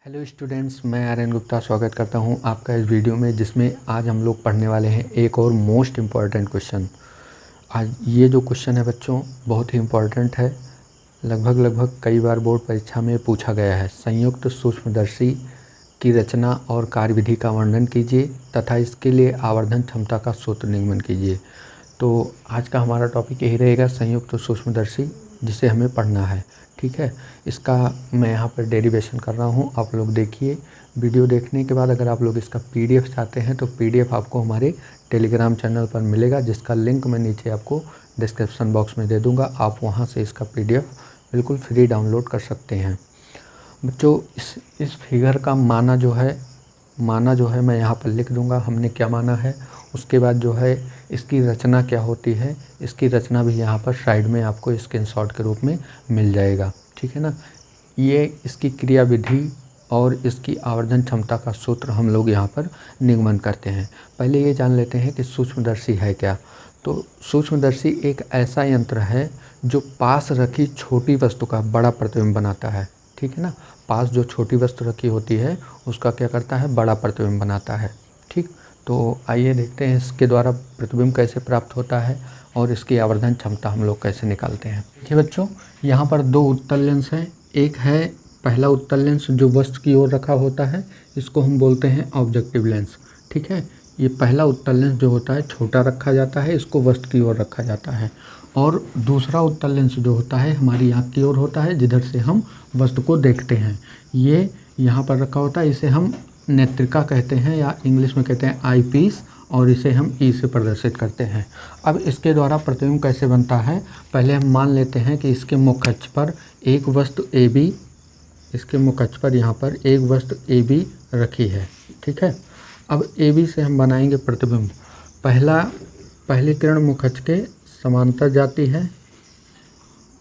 Hello students, मैं आर्यन गुप्ता स्वागत करता हूं आपका इस वीडियो में, जिसमें आज हम लोग पढ़ने वाले हैं एक और मोस्ट इम्पॉर्टेंट क्वेश्चन। आज ये जो क्वेश्चन है बच्चों बहुत ही इम्पॉर्टेंट है। लगभग कई बार बोर्ड परीक्षा में पूछा गया है। संयुक्त सूक्ष्मदर्शी की रचना और कार्यविधि का वर्णन कीजिए तथा इसके लिए आवर्धन क्षमता का सूत्र निगमन कीजिए। तो आज का हमारा टॉपिक यही रहेगा, संयुक्त सूक्ष्मदर्शी, जिसे हमें पढ़ना है। ठीक है, इसका मैं यहाँ पर डेरिवेशन कर रहा हूँ, आप लोग देखिए। वीडियो देखने के बाद अगर आप लोग इसका पीडीएफ चाहते हैं तो पीडीएफ आपको हमारे टेलीग्राम चैनल पर मिलेगा, जिसका लिंक मैं नीचे आपको डिस्क्रिप्शन बॉक्स में दे दूँगा। आप वहाँ से इसका पीडीएफ बिल्कुल फ्री डाउनलोड कर सकते हैं। बच्चों, इस फिगर का माना जो है मैं यहाँ पर लिख दूँगा, हमने क्या माना है। उसके बाद जो है इसकी रचना क्या होती है, इसकी रचना भी यहाँ पर साइड में आपको स्क्रीनशॉट के रूप में मिल जाएगा। ठीक है ना। ये इसकी क्रिया विधि और इसकी आवर्धन क्षमता का सूत्र हम लोग यहाँ पर निगमन करते हैं। पहले ये जान लेते हैं कि सूक्ष्मदर्शी है क्या। तो सूक्ष्मदर्शी एक ऐसा यंत्र है जो पास रखी छोटी वस्तु का बड़ा प्रतिबिंब बनाता है। ठीक है ना। पास जो छोटी वस्तु रखी होती है उसका क्या करता है, बड़ा प्रतिबिंब बनाता है। ठीक, तो आइए देखते हैं इसके द्वारा प्रतिबिंब कैसे प्राप्त होता है और इसकी आवर्धन क्षमता हम लोग कैसे निकालते हैं। देखिए बच्चों, यहाँ पर दो उत्तल लेंस हैं। एक है पहला उत्तल लेंस जो वस्तु की ओर रखा होता है, इसको हम बोलते हैं ऑब्जेक्टिव लेंस। ठीक है, ये पहला उत्तल लेंस जो होता है छोटा रखा जाता है, इसको वस्तु की ओर रखा जाता है। और दूसरा उत्तल लेंस जो होता है हमारी आँख की ओर होता है, जिधर से हम वस्तु को देखते हैं। ये यहाँ पर रखा होता है, इसे हम नेत्रिका कहते हैं या इंग्लिश में कहते हैं आई पीस, और इसे हम ई से प्रदर्शित करते हैं। अब इसके द्वारा प्रतिबिंब कैसे बनता है, पहले हम मान लेते हैं कि इसके मुख्य अक्ष पर एक वस्तु ए बी, इसके मुख्य अक्ष पर यहाँ पर एक वस्तु ए बी रखी है। ठीक है, अब ए बी से हम बनाएंगे प्रतिबिंब। पहली किरण मुख्य अक्ष के समांतर जाती है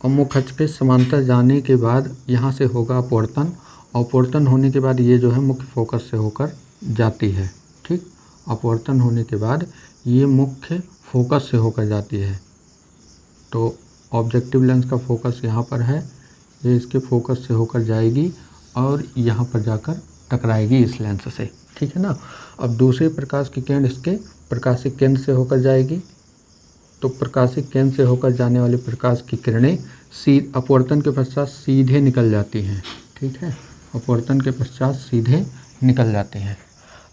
और मुख्य अक्ष के समांतर जाने के बाद यहाँ से होगा अपवर्तन, अपवर्तन होने के बाद ये जो है मुख्य फोकस से होकर जाती है। ठीक, अपवर्तन होने के बाद ये मुख्य फोकस से होकर जाती है। तो ऑब्जेक्टिव लेंस का फोकस यहाँ पर है, ये इसके फोकस से होकर जाएगी और यहाँ पर जाकर टकराएगी इस लेंस से। ठीक है ना। अब दूसरे प्रकाश की किरण इसके प्रकाशिक केंद्र से होकर जाएगी। तो प्रकाशिक केंद्र से होकर जाने वाली प्रकाश की किरणें अपवर्तन के पश्चात सीधे निकल जाती हैं। ठीक है, अपवर्तन के पश्चात सीधे निकल जाते हैं।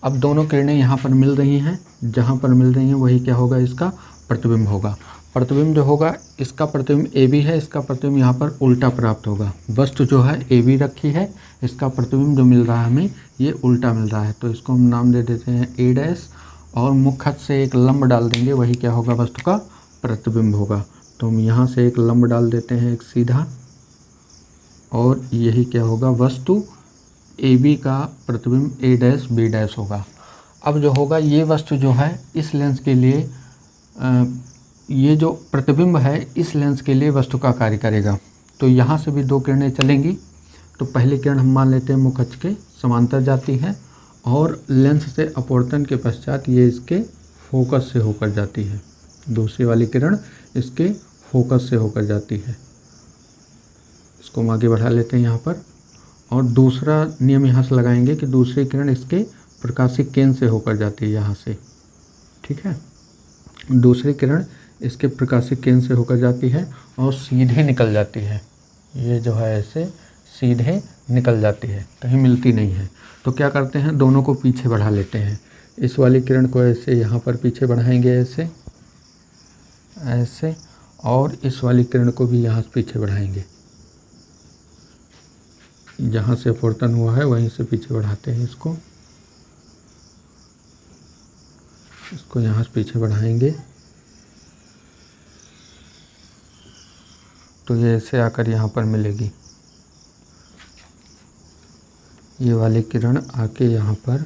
अब दोनों किरणें यहाँ पर मिल रही हैं, जहाँ पर मिल रही हैं वही क्या होगा, इसका प्रतिबिंब होगा। प्रतिबिंब जो होगा, इसका प्रतिबिंब ए बी है, इसका प्रतिबिंब यहाँ पर उल्टा प्राप्त होगा। वस्तु जो है ए बी रखी है, इसका प्रतिबिंब जो मिल रहा है हमें ये उल्टा मिल रहा है। तो इसको हम नाम दे देते हैं ए डैश, और मुख्य अक्ष से एक लंब डाल देंगे, वही क्या होगा, वस्तु का प्रतिबिंब होगा। तो हम यहाँ से एक लंब डाल देते हैं, एक सीधा, और यही क्या होगा, वस्तु ए बी का प्रतिबिंब ए डैश बी डैश होगा। अब जो होगा ये वस्तु जो है इस लेंस के लिए ये जो प्रतिबिंब है इस लेंस के लिए वस्तु का कार्य करेगा। तो यहाँ से भी दो किरणें चलेंगी। तो पहली किरण हम मान लेते हैं मुख्य अक्ष के समांतर जाती है और लेंस से अपवर्तन के पश्चात ये इसके फोकस से होकर जाती है। दूसरी वाली किरण इसके फोकस से होकर जाती है। इसको हम आगे बढ़ा लेते हैं यहाँ पर, और दूसरा नियम यहाँ से लगाएंगे कि दूसरी किरण इसके प्रकाशिक केंद्र से होकर जाती है यहाँ से। ठीक है, दूसरी किरण इसके प्रकाशिक केंद्र से होकर जाती है और सीधे निकल जाती है। ये जो है ऐसे सीधे निकल जाती है, कहीं मिलती नहीं है। तो क्या करते हैं, दोनों को पीछे बढ़ा लेते हैं। इस वाली किरण को ऐसे यहाँ पर पीछे बढ़ाएंगे, ऐसे ऐसे, और इस वाली किरण को भी यहाँ से पीछे बढ़ाएंगे। जहाँ से अपवर्तन हुआ है वहीं से पीछे बढ़ाते हैं इसको यहाँ से पीछे बढ़ाएंगे। तो ये ऐसे आकर यहाँ पर मिलेगी। ये वाली किरण आके यहाँ पर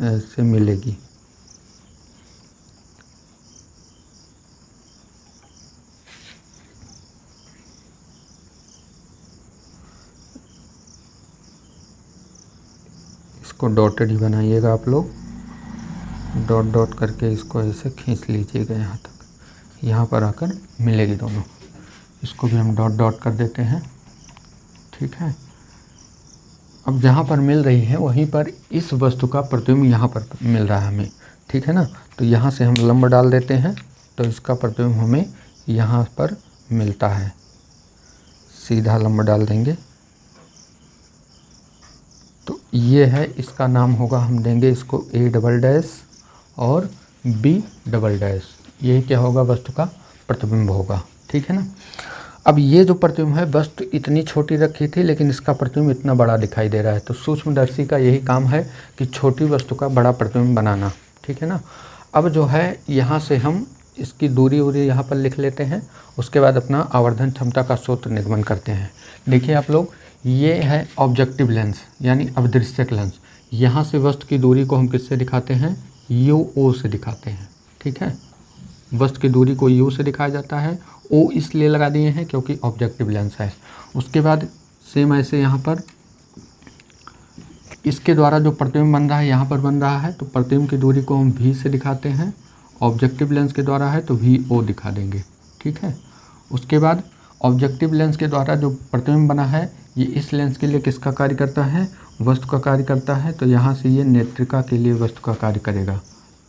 ऐसे मिलेगी। इसको डॉटेड ही बनाइएगा आप लोग, डॉट डॉट करके इसको ऐसे खींच लीजिएगा यहाँ तक, यहाँ पर आकर मिलेगी दोनों। इसको भी हम डॉट डॉट कर देते हैं। ठीक है, अब जहाँ पर मिल रही है वहीं पर इस वस्तु का प्रतिबिंब यहाँ पर मिल रहा है हमें, ठीक है ना। तो यहाँ से हम लंब डाल देते हैं तो इसका प्रतिबिंब हमें यहाँ पर मिलता है, सीधा लंब डाल देंगे। तो ये है, इसका नाम होगा, हम देंगे इसको A डबल डैश और B डबल डैश। यही क्या होगा, वस्तु का प्रतिबिंब होगा, ठीक है ना। अब ये जो प्रतिबिंब है, वस्तु इतनी छोटी रखी थी लेकिन इसका प्रतिबिंब इतना बड़ा दिखाई दे रहा है। तो सूक्ष्मदर्शी का यही काम है कि छोटी वस्तु का बड़ा प्रतिबिंब बनाना, ठीक है ना। अब जो है यहाँ से हम इसकी दूरी यहाँ पर लिख लेते हैं, उसके बाद अपना आवर्धन क्षमता का सूत्र निगमन करते हैं। देखिए आप लोग, ये है ऑब्जेक्टिव लेंस यानी अभिदृश्यक लेंस। यहाँ से वस्तु की दूरी को हम किससे दिखाते हैं, UO से दिखाते हैं, ठीक है। वस्तु की दूरी को U से दिखाया जाता है, O इसलिए लगा दिए हैं क्योंकि ऑब्जेक्टिव लेंस है। उसके बाद सेम ऐसे यहाँ पर इसके द्वारा जो प्रतिबिंब बन रहा है यहाँ पर बन रहा है, तो प्रतिबिंब की दूरी को हम V से दिखाते हैं। ऑब्जेक्टिव लेंस के द्वारा है तो VO दिखा देंगे, ठीक है। उसके बाद ऑब्जेक्टिव लेंस के द्वारा जो प्रतिबिंब बना है ये इस लेंस के लिए किसका कार्य करता है, वस्तु का कार्य करता है। तो यहाँ से ये नेत्रिका के लिए वस्तु का कार्य करेगा,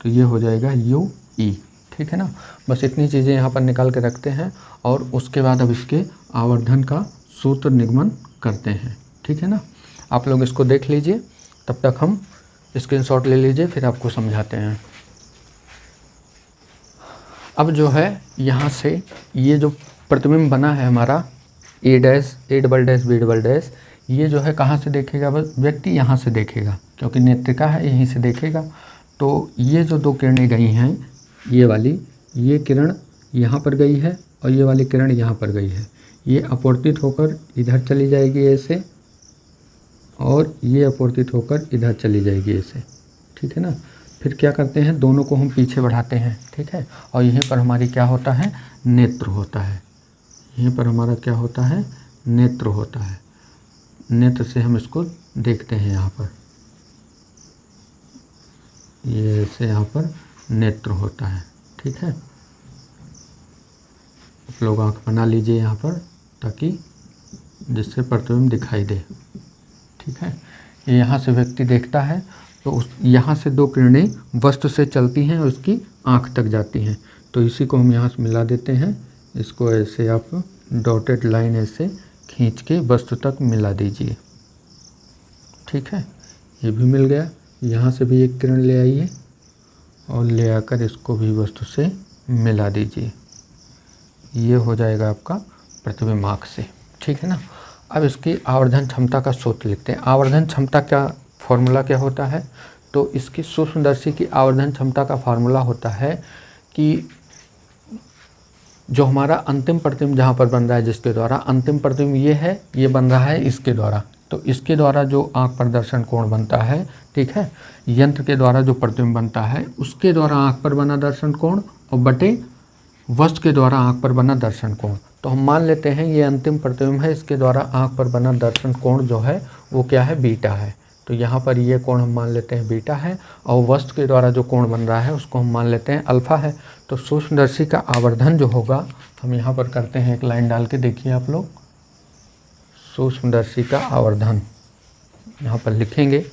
तो ये हो जाएगा UE, ठीक है ना। बस इतनी चीज़ें यहाँ पर निकाल के रखते हैं और उसके बाद अब इसके आवर्धन का सूत्र निगमन करते हैं, ठीक है ना। आप लोग इसको देख लीजिए, तब तक हम स्क्रीनशॉट ले लीजिए, फिर आपको समझाते हैं। अब जो है यहाँ से ये जो प्रतिबिंब बना है हमारा A dash, A double dash, B double dash, ये जो है कहाँ से देखेगा, बस व्यक्ति यहाँ से देखेगा क्योंकि नेत्रिका है, यहीं से देखेगा। तो ये जो दो किरणें गई हैं, ये वाली, ये किरण यहाँ पर गई है और ये वाली किरण यहाँ पर गई है। ये अपवर्तित होकर इधर चली जाएगी ऐसे, और ये अपवर्तित होकर इधर चली जाएगी ऐसे, ठीक है ना। फिर क्या करते हैं, दोनों को हम पीछे बढ़ाते हैं, ठीक है। और यहीं पर हमारी क्या होता है, नेत्र होता है। यहीं पर हमारा क्या होता है, नेत्र होता है। नेत्र से हम इसको देखते हैं, यहाँ पर ये ऐसे यहाँ पर नेत्र होता है, ठीक है। आप लोग आँख बना लीजिए यहाँ पर, ताकि जिससे प्रतिबिंब दिखाई दे, ठीक है। ये यहाँ से व्यक्ति देखता है तो उस यहाँ से दो किरणें वस्तु से चलती हैं और उसकी आँख तक जाती हैं। तो इसी को हम यहाँ से मिला देते हैं। इसको ऐसे आप डॉटेड लाइन ऐसे खींच के वस्तु तक मिला दीजिए, ठीक है। ये भी मिल गया। यहाँ से भी एक किरण ले आइए और ले आकर इसको भी वस्तु से मिला दीजिए। ये हो जाएगा आपका प्रतिबिंब आँख से, ठीक है ना। अब इसकी आवर्धन क्षमता का सूत्र लिखते हैं। आवर्धन क्षमता का फॉर्मूला क्या होता है, तो इसकी सूक्ष्मदर्शी की आवर्धन क्षमता का फार्मूला होता है कि जो हमारा अंतिम प्रतिबिंब जहाँ पर बन रहा है, जिसके द्वारा अंतिम प्रतिबिंब ये है, ये बन रहा है इसके द्वारा, तो इसके द्वारा जो आँख पर दर्शन कोण बनता है, ठीक है, यंत्र के द्वारा जो प्रतिबिंब बनता है उसके द्वारा आँख पर बना दर्शन कोण और बटे वस्तु के द्वारा आँख पर बना दर्शन कोण। तो हम मान लेते हैं ये अंतिम प्रतिबिंब है, इसके द्वारा आँख पर बना दर्शन कोण जो है वो क्या है, बीटा है। तो यहाँ पर ये कोण हम मान लेते हैं बीटा है, और वस्तु के द्वारा जो कोण बन रहा है उसको हम मान लेते हैं अल्फ़ा है। तो सूक्ष्मदर्शी का आवर्धन जो होगा, हम यहाँ पर करते हैं एक लाइन डाल के, देखिए आप लोग, सूक्ष्मदर्शी का आवर्धन यहाँ पर लिखेंगे।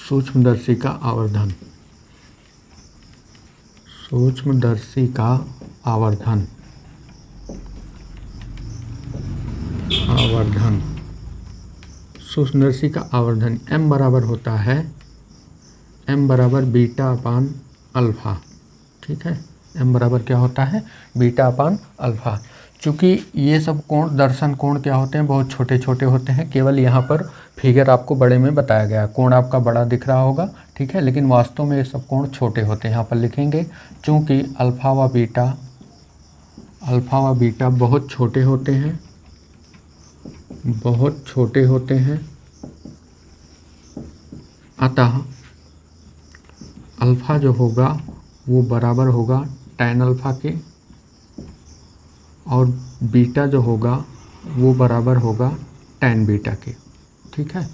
सूक्ष्मदर्शी का आवर्धन, सूक्ष्मदर्शी का आवर्धन, आवर्धन, सूक्ष्मदर्शी का आवर्धन m बराबर होता है, m बराबर बीटा अपान अल्फ़ा, ठीक है। m बराबर क्या होता है, बीटा अपान अल्फ़ा। चूँकि ये सब कोण, दर्शन कोण क्या होते हैं, बहुत छोटे छोटे होते हैं। केवल यहाँ पर फिगर आपको बड़े में बताया गया, कोण आपका बड़ा दिख रहा होगा, ठीक है, लेकिन वास्तव में ये सब कोण छोटे होते हैं। यहाँ पर लिखेंगे चूँकि अल्फ़ा व बीटा बहुत छोटे होते हैं, बहुत छोटे होते हैं, अतः अल्फ़ा जो होगा वो बराबर होगा tan अल्फ़ा के, और बीटा जो होगा वो बराबर होगा tan बीटा के, ठीक है।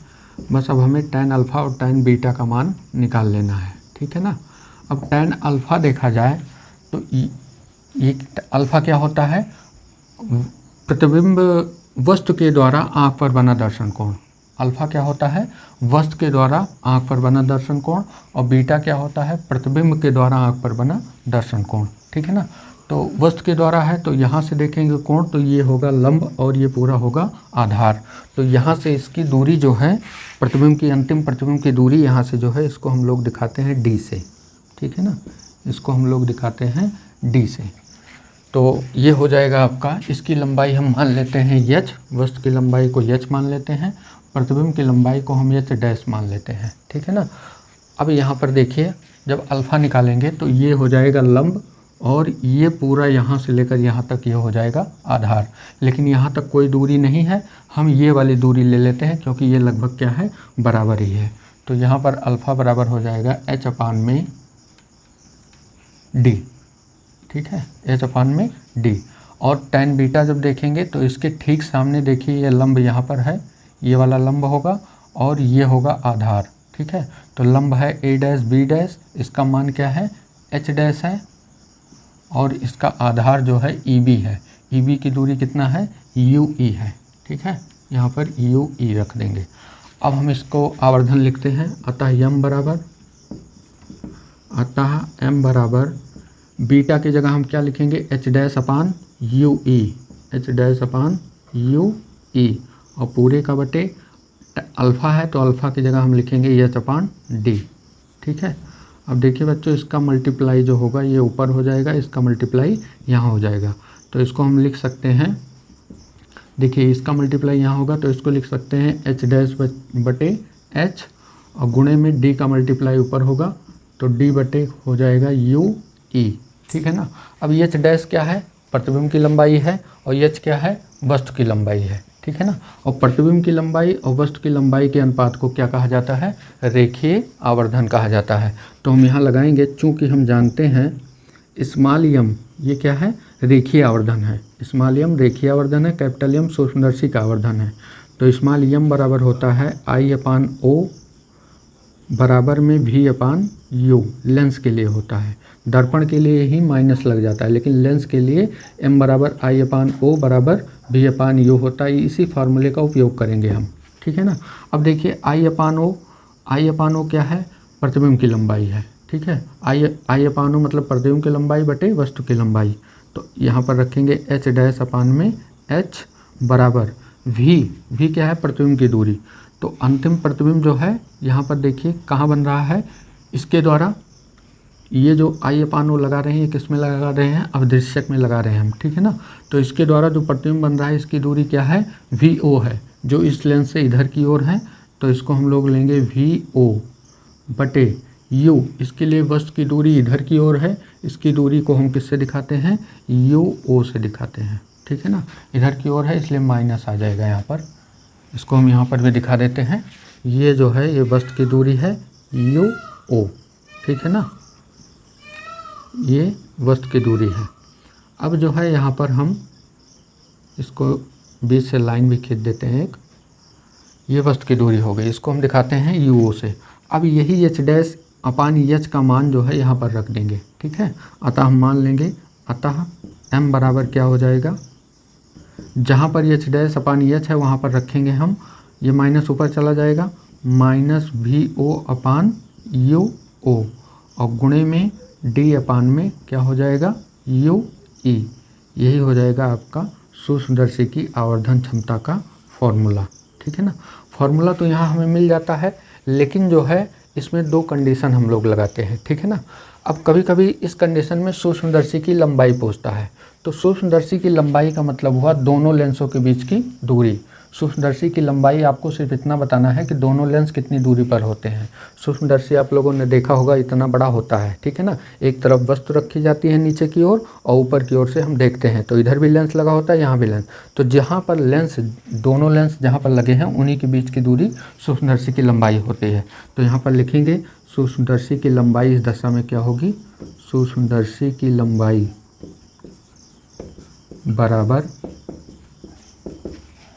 बस अब हमें tan अल्फ़ा और tan बीटा का मान निकाल लेना है, ठीक है ना। अब tan अल्फ़ा देखा जाए तो ये अल्फ़ा क्या होता है, प्रतिबिंब वस्तु के द्वारा आँख पर बना दर्शन कोण, अल्फ़ा क्या होता है, वस्तु के द्वारा आँख पर बना दर्शन कोण, और बीटा क्या होता है, प्रतिबिंब के द्वारा आँख पर बना दर्शन कोण। ठीक है ना। तो वस्तु के द्वारा है तो यहाँ से देखेंगे कोण तो ये होगा लंब और ये पूरा होगा आधार। तो यहाँ से इसकी दूरी जो है, प्रतिबिंब की अंतिम प्रतिबिंब की दूरी यहाँ से जो है, इसको हम लोग दिखाते हैं डी से। ठीक है ना, इसको हम लोग दिखाते हैं डी से। तो ये हो जाएगा आपका, इसकी लंबाई हम मान लेते हैं एच, वस्तु की लंबाई को एच मान लेते हैं, प्रतिबिंब की लंबाई को हम एच डैश मान लेते हैं। ठीक है ना। अब यहाँ पर देखिए, जब अल्फ़ा निकालेंगे तो ये हो जाएगा लंब, और ये पूरा यहाँ से लेकर यहाँ तक ये हो जाएगा आधार। लेकिन यहाँ तक कोई दूरी नहीं है, हम ये वाली दूरी ले लेते हैं क्योंकि ये लगभग क्या है, बराबर ही है। तो यहाँ पर अल्फ़ा बराबर हो जाएगा एच अपान में डी। ठीक है, एच अपान में डी। और tan बीटा जब देखेंगे तो इसके ठीक सामने देखिए ये लंब यहाँ पर है, ये वाला लंब होगा और ये होगा आधार। ठीक है, तो लंब है ए डैश बी डैश, इसका मान क्या है, एच डैश है, और इसका आधार जो है ई बी है। ई बी की दूरी कितना है, यू ई है। ठीक है, यहाँ पर यू ई रख देंगे। अब हम इसको आवर्धन लिखते हैं, अतः m बराबर बीटा की जगह हम क्या लिखेंगे, H dash upon you E, H dash upon you ई, और पूरे का बटे अल्फ़ा है तो अल्फ़ा की जगह हम लिखेंगे एच अपान डी। ठीक है। अब देखिए बच्चों, इसका मल्टीप्लाई जो होगा ये ऊपर हो जाएगा, इसका मल्टीप्लाई यहाँ हो जाएगा। तो इसको हम लिख सकते हैं, देखिए इसका मल्टीप्लाई यहाँ होगा तो इसको लिख सकते हैं एच डैश बटे एच, और गुणे में डी का मल्टीप्लाई ऊपर होगा तो डी बटे हो जाएगा यू ई। ठीक है ना। अब एच डैश क्या है, प्रतिबिंब की लंबाई है, और एच क्या है, वस्तु की लंबाई है। ठीक है ना। और प्रतिबिंब की लंबाई और वस्तु की लंबाई के अनुपात को क्या कहा जाता है, रेखीय आवर्धन कहा जाता है। तो हम यहाँ लगाएंगे, चूँकि हम जानते हैं स्मॉल यम ये क्या है, रेखीय आवर्धन है। स्मॉल यम रेखीय आवर्धन है, कैपिटल यम सूक्ष्मदर्शी का आवर्धन है। तो स्मॉल यम बराबर होता है आई अपान ओ बराबर में वी अपान यू, लेंस के लिए होता है। दर्पण के लिए ही माइनस लग जाता है, लेकिन लेंस के लिए m बराबर आई अपान ओ बराबर वी अपान यू होता है। इसी फार्मूले का उपयोग करेंगे हम। ठीक है ना। अब देखिए आई अपान ओ क्या है, प्रतिबिंब की लंबाई है। ठीक है, आई अपान ओ मतलब प्रतिबिंब की लंबाई बटे वस्तु की लंबाई। तो यहाँ पर रखेंगे एच डैश अपान में एच बराबर वी क्या है, प्रतिबिंब की दूरी। तो अंतिम प्रतिबिंब जो है यहाँ पर देखिए कहाँ बन रहा है, इसके द्वारा ये जो आई अपान ओ लगा रहे हैं, ये किस में लगा रहे हैं, अवदृश्यक में लगा रहे हैं हम। ठीक है ना। तो इसके द्वारा जो प्रतिबिंब बन रहा है इसकी दूरी क्या है, वी ओ है, जो इस लेंस से इधर की ओर है। तो इसको हम लोग लेंगे वी ओ बटे यू, इसके लिए वस्तु की दूरी इधर की ओर है, इसकी दूरी को हम किससे दिखाते हैं, यू ओ से दिखाते हैं। ठीक है ना, इधर की ओर है इसलिए माइनस आ जाएगा यहाँ पर। इसको हम यहाँ पर भी दिखा देते हैं, ये जो है ये वस्तु की दूरी है यू ओ। ठीक है ना, ये वस्तु की दूरी है। अब जो है यहाँ पर हम इसको बीच से लाइन भी खींच देते हैं एक, ये वस्तु की दूरी हो गई, इसको हम दिखाते हैं यू ओ से। अब यही एच डैश अपान एच का मान जो है यहाँ पर रख देंगे। ठीक है, अतः हम मान लेंगे, अतः m बराबर क्या हो जाएगा, जहाँ पर एच डैश अपान एच है वहाँ पर रखेंगे हम, ये माइनस ऊपर चला जाएगा, minus v o upon u o, और गुणे में डी अपान में क्या हो जाएगा, यू ई। यही हो जाएगा आपका सूक्ष्मदर्शी की आवर्धन क्षमता का फॉर्मूला। ठीक है ना। फॉर्मूला तो यहाँ हमें मिल जाता है, लेकिन जो है इसमें दो कंडीशन हम लोग लगाते हैं। ठीक है ना। अब कभी कभी इस कंडीशन में सूक्ष्मदर्शी की लंबाई पूछता है, तो सूक्ष्मदर्शी की लंबाई का मतलब हुआ दोनों लेंसों के बीच की दूरी। सूक्ष्मदर्शी की लंबाई आपको सिर्फ इतना बताना है कि दोनों लेंस कितनी दूरी पर होते हैं। सूक्ष्मदर्शी आप लोगों ने देखा होगा इतना बड़ा होता है। ठीक है ना, एक तरफ वस्तु रखी जाती है नीचे की ओर और ऊपर की ओर से हम देखते हैं, तो इधर भी लेंस लगा होता है, यहाँ भी लेंस। तो जहाँ पर लेंस, दोनों लेंस जहाँ पर लगे हैं उन्हीं के बीच की दूरी सूक्ष्मदर्शी की लंबाई होती है। तो यहाँ पर लिखेंगे सूक्ष्मदर्शी की लंबाई इस दशा में क्या होगी, सूक्ष्मदर्शी की लंबाई बराबर,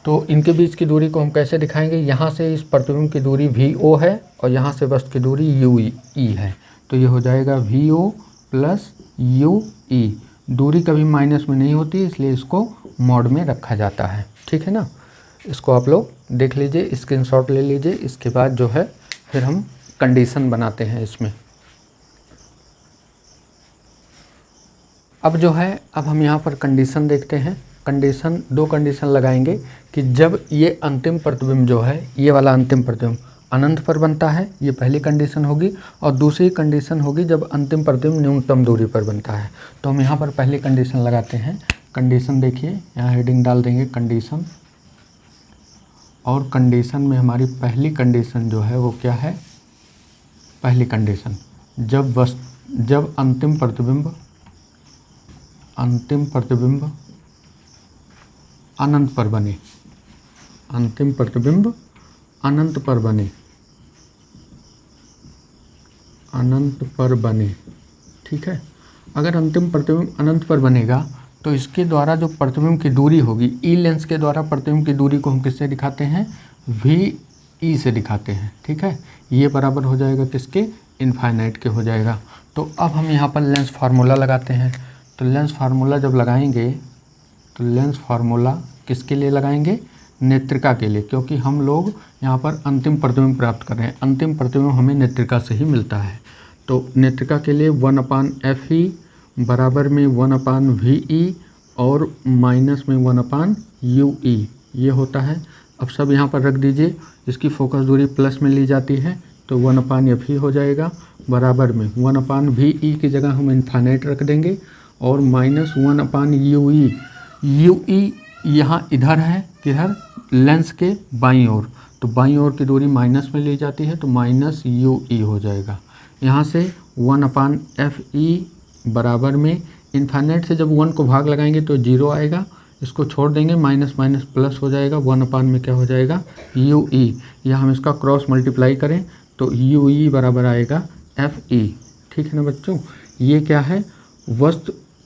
तो इनके बीच की दूरी को हम कैसे दिखाएंगे, यहाँ से इस प्रतिबिंब की दूरी वी ओ है और यहाँ से वस्तु की दूरी यू ई है। तो ये हो जाएगा V O plus U E. दूरी कभी माइनस में नहीं होती, इसलिए इसको मॉड में रखा जाता है। ठीक है ना, इसको आप लोग देख लीजिए, स्क्रीनशॉट ले लीजिए। इसके बाद जो है फिर हम कंडीशन बनाते हैं इसमें। अब जो है, अब हम यहाँ पर कंडीशन देखते हैं। कंडीशन, दो कंडीशन लगाएंगे कि जब ये अंतिम प्रतिबिंब जो है, ये वाला अंतिम प्रतिबिंब अनंत पर बनता है, ये पहली कंडीशन होगी। और दूसरी कंडीशन होगी जब अंतिम प्रतिबिंब न्यूनतम दूरी पर बनता है। तो हम यहाँ पर पहली कंडीशन लगाते हैं। कंडीशन देखिए, यहाँ हेडिंग डाल देंगे कंडीशन, और कंडीशन में हमारी पहली कंडीशन जो है वो क्या है? पहली कंडीशन, जब अंतिम प्रतिबिंब अनंत पर बने, अंतिम प्रतिबिंब अनंत पर बने, अनंत पर बने, ठीक है। अगर अंतिम प्रतिबिंब अनंत पर बनेगा तो इसके द्वारा जो प्रतिबिंब की दूरी होगी, ई लेंस के द्वारा प्रतिबिंब की दूरी को हम किससे दिखाते हैं? वी ई से दिखाते हैं, ठीक है। ये बराबर हो जाएगा किसके? इनफाइनाइट के हो जाएगा। तो अब हम यहाँ पर लेंस फार्मूला लगाते हैं। तो लेंस फार्मूला जब लगाएंगे तो लेंस फार्मूला किसके लिए लगाएंगे? नेत्रिका के लिए, क्योंकि हम लोग यहाँ पर अंतिम प्रतिबिंब प्राप्त कर रहे हैं। अंतिम प्रतिबिंब हमें नेत्रिका से ही मिलता है। तो नेत्रिका के लिए 1/FE बराबर में 1/VE और माइनस में 1/UE ये होता है। अब सब यहाँ पर रख दीजिए। इसकी फोकस दूरी प्लस में ली जाती है तो 1/FE हो जाएगा, बराबर में 1/VE की जगह हम इनफाइनाइट रख देंगे, और माइनस 1/UE। UE यहाँ इधर है, किधर? लेंस के बाईं ओर, तो बाईं ओर की दूरी माइनस में ली जाती है तो माइनस UE हो जाएगा। यहाँ से 1/FE बराबर में इनफाइनाइट से जब 1 को भाग लगाएंगे तो 0 आएगा, इसको छोड़ देंगे, माइनस माइनस प्लस हो जाएगा, 1/, में क्या हो जाएगा? UE। या हम इसका क्रॉस मल्टीप्लाई करें तो UE बराबर आएगा FE, ठीक है ना बच्चों। ये क्या है?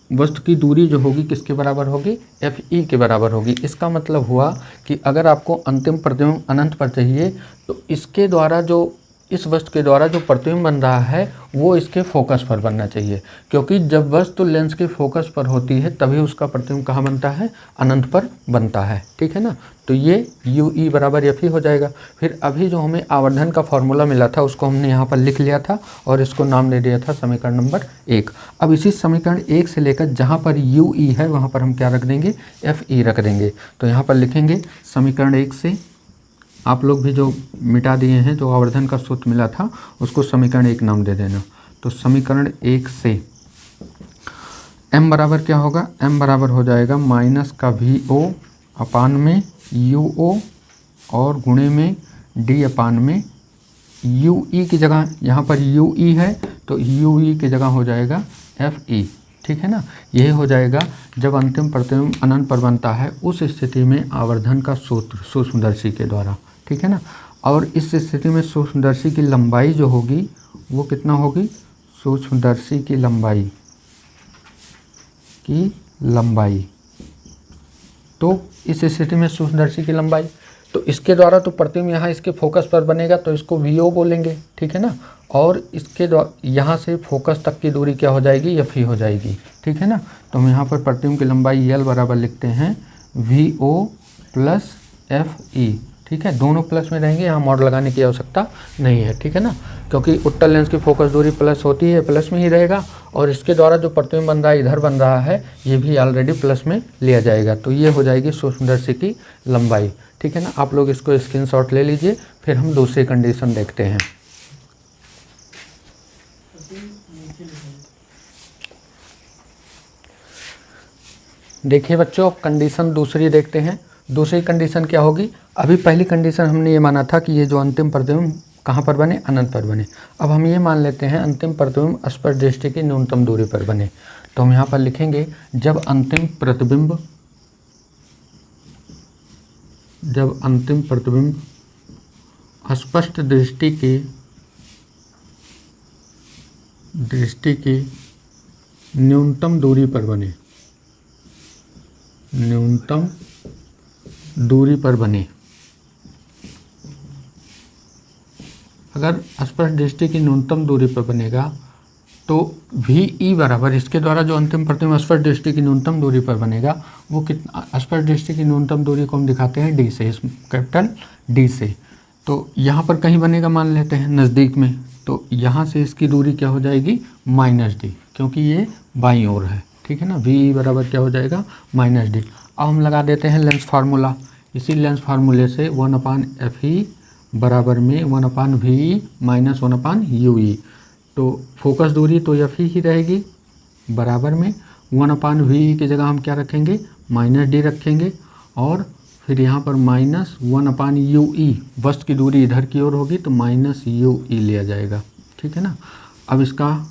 वस्तु की दूरी जो होगी किसके बराबर होगी? FE के बराबर होगी। इसका मतलब हुआ कि अगर आपको अंतिम प्रतिबिंब अनंत पर चाहिए तो इसके द्वारा जो, इस वस्तु के द्वारा जो प्रतिबिंब बन रहा है वो इसके फोकस पर बनना चाहिए, क्योंकि जब वस्तु लेंस के फोकस पर होती है तभी उसका प्रतिबिंब कहाँ बनता है? अनंत पर बनता है, ठीक है ना। तो ये UE बराबर FE हो जाएगा। फिर अभी जो हमें आवर्धन का फॉर्मूला मिला था उसको हमने यहाँ पर लिख लिया था और इसको नाम दे दिया था समीकरण नंबर 1। अब इसी समीकरण 1 से लेकर जहाँ पर UE है वहाँ पर हम क्या रख देंगे? FE रख देंगे। तो यहाँ पर लिखेंगे समीकरण 1 से, आप लोग भी जो मिटा दिए हैं, जो आवर्धन का सूत्र मिला था उसको समीकरण 1 नाम दे देना। तो समीकरण 1 से m बराबर क्या होगा? m बराबर हो जाएगा माइनस का VO अपान में UO और गुणे में D अपान में UE की जगह, यहाँ पर UE है तो UE की जगह हो जाएगा FE, ठीक है ना। यही हो जाएगा जब अंतिम प्रतिबिंब अनंत पर बनता है उस स्थिति में आवर्धन का सूत्र सूक्ष्मदर्शी के द्वारा, ठीक है ना। और इस स्थिति में सूक्ष्मदर्शी की लंबाई जो होगी वो कितना होगी? सूक्ष्मदर्शी की लंबाई तो इस स्थिति में सूक्ष्मदर्शी की लंबाई, तो इसके द्वारा तो प्रतिबिंब यहाँ इसके फोकस पर बनेगा तो इसको VO बोलेंगे, ठीक है ना। और इसके द्वारा यहाँ से फोकस तक की दूरी क्या हो जाएगी? FE हो जाएगी, ठीक है ना। तो हम यहाँ पर प्रतिबिंब की लंबाई L बराबर लिखते हैं VO प्लस FE, ठीक है। दोनों प्लस में रहेंगे, यहाँ मॉड लगाने की आवश्यकता नहीं है, ठीक है ना, क्योंकि उत्तल लेंस की फोकस दूरी प्लस होती है, प्लस में ही रहेगा। और इसके द्वारा जो प्रतिबिंब बन रहा है, इधर बन रहा है, ये भी ऑलरेडी प्लस में लिया जाएगा। तो ये हो जाएगी सूक्ष्मदर्शी की लंबाई, ठीक है ना। आप लोग इसको स्क्रीनशॉट ले लीजिए। फिर हम दूसरी कंडीशन देखते हैं। देखिए बच्चों, कंडीशन दूसरी देखते हैं। दूसरी कंडीशन क्या होगी? अभी पहली कंडीशन हमने ये माना था कि ये जो अंतिम प्रतिबिंब कहाँ पर बने? अनंत पर बने। अब हम ये मान लेते हैं अंतिम प्रतिबिंब स्पर्श दृष्टि की न्यूनतम दूरी पर बने। तो हम यहाँ पर लिखेंगे जब अंतिम प्रतिबिंब स्पष्ट दृष्टि की न्यूनतम दूरी पर बने, न्यूनतम दूरी पर बने। अगर स्पष्ट दृष्टि की न्यूनतम दूरी पर बनेगा तो वी ई बराबर इसके द्वारा जो अंतिम प्रतिबिंब स्पर्श दृष्टि की न्यूनतम दूरी पर बनेगा वो कितना, स्पर्श दृष्टि की न्यूनतम दूरी को हम दिखाते हैं डी से, इस कैपिटल डी से। तो यहाँ पर कहीं बनेगा मान लेते हैं नज़दीक में, तो यहाँ से इसकी दूरी क्या हो जाएगी -d, क्योंकि ये बाईं ओर है, ठीक है ना। वी बराबर क्या हो जाएगा -d। अब हम लगा देते हैं लेंस फार्मूला। इसी लेंस फार्मूले से 1/FE बराबर में 1/VE माइनस 1/UE। तो फोकस दूरी तो FE ही रहेगी, बराबर में 1/VE की जगह हम क्या रखेंगे -d रखेंगे, और फिर यहाँ पर -1/UE, वस्तु की दूरी इधर की ओर होगी तो -UE लिया जाएगा, ठीक है ना। अब इसका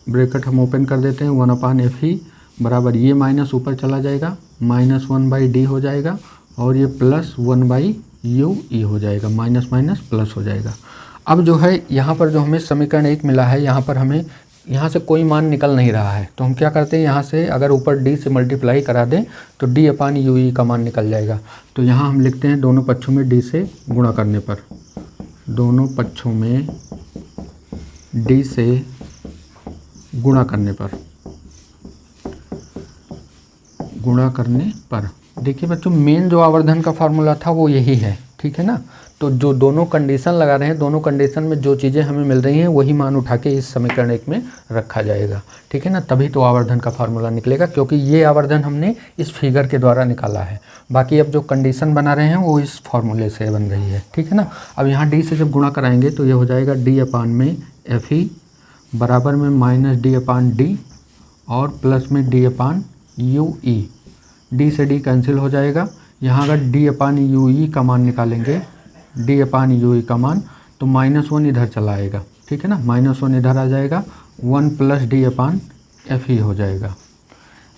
ब्रैकेट हम ओपन कर देते हैं, 1/FE बराबर ये माइनस ऊपर चला जाएगा, -1/d हो जाएगा, और ये +1/UE हो जाएगा, माइनस माइनस प्लस हो जाएगा। अब जो है यहाँ पर जो हमें समीकरण 1 मिला है, यहाँ पर हमें यहाँ से कोई मान निकल नहीं रहा है, तो हम क्या करते हैं, यहाँ से अगर ऊपर d से मल्टीप्लाई करा दें तो d/UE का मान निकल जाएगा। तो यहाँ हम लिखते हैं दोनों पक्षों में d से गुणा करने पर, दोनों पक्षों में d से गुणा करने पर देखिए बच्चों, मेन जो आवर्धन का फार्मूला था वो यही है, ठीक है ना। तो जो दोनों कंडीशन लगा रहे हैं, दोनों कंडीशन में जो चीज़ें हमें मिल रही हैं वही मान उठा के इस समीकरण 1 में रखा जाएगा, ठीक है ना। तभी तो आवर्धन का फार्मूला निकलेगा, क्योंकि ये आवर्धन हमने इस फिगर के द्वारा निकाला है। बाकी अब जो कंडीशन बना रहे हैं वो इस फार्मूले से बन रही है, ठीक है ना। अब यहाँ डी से जब गुणा कराएंगे तो ये हो जाएगा d/FE बराबर में -d/d और प्लस में d/UE। d से d कैंसिल हो जाएगा। यहाँ अगर d/UE का मान निकालेंगे, d/UE का मान, तो -1 इधर चला आएगा, ठीक है ना, -1 इधर आ जाएगा, 1 + d/FE हो जाएगा।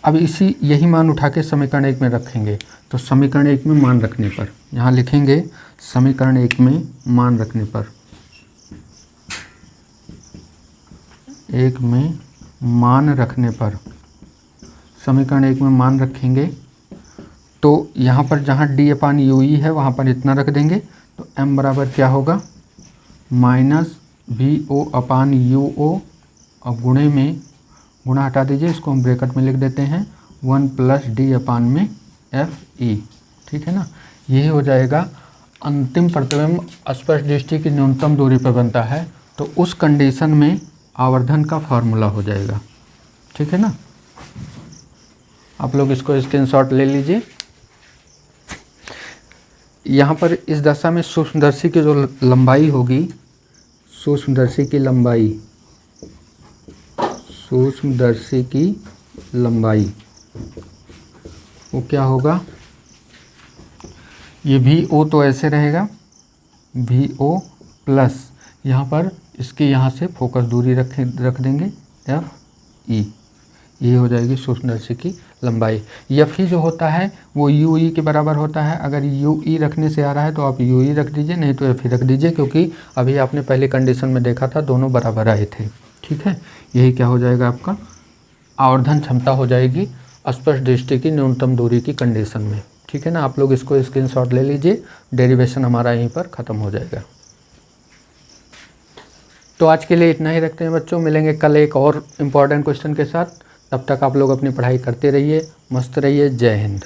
अब यही मान उठा के समीकरण 1 में रखेंगे, तो समीकरण 1 में मान रखने पर यहाँ लिखेंगे, समीकरण 1 में मान रखने पर, 1 में मान रखने पर, समीकरण 1 में मान रखेंगे तो यहाँ पर जहाँ d/UE है वहाँ पर इतना रख देंगे, तो m बराबर क्या होगा -VO/UO। अब गुणे में गुणा हटा दीजिए, इसको हम ब्रैकेट में लिख देते हैं 1 + d/FE, ठीक है ना। यही हो जाएगा अंतिम प्रतिबिंब स्पर्श दृष्टि की न्यूनतम दूरी पर बनता है, तो उस कंडीशन में आवर्धन का फार्मूला हो जाएगा, ठीक है ना। आप लोग इसको स्क्रीनशॉट ले लीजिए। यहाँ पर इस दशा में सूक्ष्मदर्शी की जो लंबाई होगी, सूक्ष्मदर्शी की लंबाई वो क्या होगा, ये VO तो ऐसे रहेगा, VO प्लस यहाँ पर इसके यहाँ से फोकस दूरी रख देंगे FE, ये हो जाएगी सूक्ष्मदर्शी की लंबाई। FE जो होता है वो UE के बराबर होता है। अगर UE रखने से आ रहा है तो आप UE रख दीजिए, नहीं तो FE रख दीजिए, क्योंकि अभी आपने पहले कंडीशन में देखा था दोनों बराबर आए थे, ठीक है। यही क्या हो जाएगा, आपका आवर्धन क्षमता हो जाएगी स्पर्श दृष्टि की न्यूनतम दूरी की कंडीशन में, ठीक है ना। आप लोग इसको स्क्रीनशॉट ले लीजिए, डेरिवेशन हमारा यहीं पर ख़त्म हो जाएगा। तो आज के लिए इतना ही रखते हैं बच्चों, मिलेंगे कल एक और इम्पॉर्टेंट क्वेश्चन के साथ। तब तक आप लोग अपनी पढ़ाई करते रहिए, मस्त रहिए। जय हिंद।